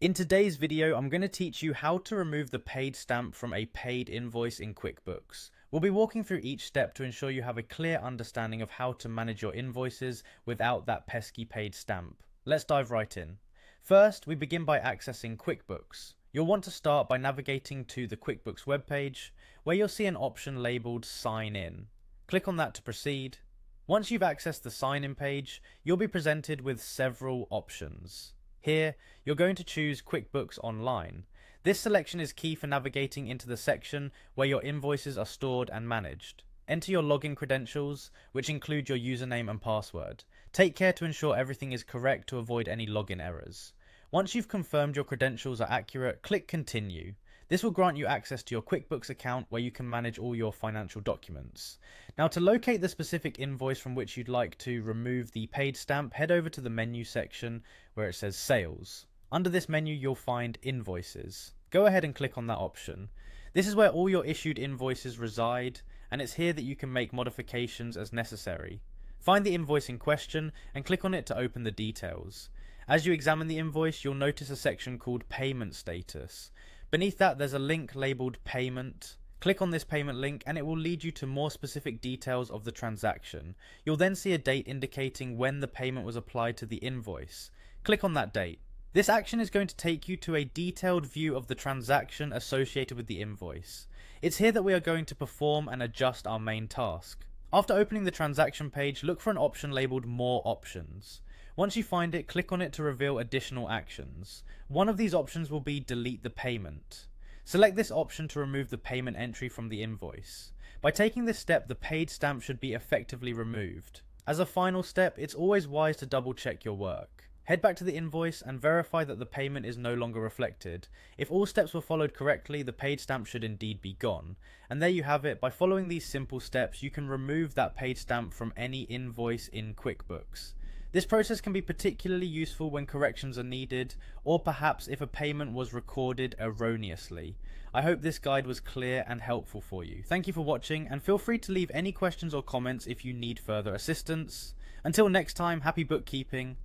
In today's video, I'm going to teach you how to remove the paid stamp from a paid invoice in QuickBooks. We'll be walking through each step to ensure you have a clear understanding of how to manage your invoices without that pesky paid stamp. Let's dive right in. First, we begin by accessing QuickBooks. You'll want to start by navigating to the QuickBooks webpage, where you'll see an option labeled Sign In. Click on that to proceed. Once you've accessed the sign in page, you'll be presented with several options. Here, you're going to choose QuickBooks Online. This selection is key for navigating into the section where your invoices are stored and managed. Enter your login credentials, which include your username and password. Take care to ensure everything is correct to avoid any login errors. Once you've confirmed your credentials are accurate, click Continue. This will grant you access to your QuickBooks account where you can manage all your financial documents. Now, to locate the specific invoice from which you'd like to remove the paid stamp, head over to the menu section where it says Sales. Under this menu, you'll find Invoices. Go ahead and click on that option. This is where all your issued invoices reside, and it's here that you can make modifications as necessary. Find the invoice in question and click on it to open the details. As you examine the invoice, you'll notice a section called Payment Status. Beneath that, there's a link labeled Payment. Click on this payment link and it will lead you to more specific details of the transaction. You'll then see a date indicating when the payment was applied to the invoice. Click on that date. This action is going to take you to a detailed view of the transaction associated with the invoice. It's here that we are going to perform and adjust our main task. After opening the transaction page, look for an option labeled More Options. Once you find it, click on it to reveal additional actions. One of these options will be Delete the Payment. Select this option to remove the payment entry from the invoice. By taking this step, the paid stamp should be effectively removed. As a final step, it's always wise to double check your work. Head back to the invoice and verify that the payment is no longer reflected. If all steps were followed correctly, the paid stamp should indeed be gone. And there you have it. By following these simple steps, you can remove that paid stamp from any invoice in QuickBooks. This process can be particularly useful when corrections are needed, or perhaps if a payment was recorded erroneously. I hope this guide was clear and helpful for you. Thank you for watching, and feel free to leave any questions or comments if you need further assistance. Until next time, happy bookkeeping.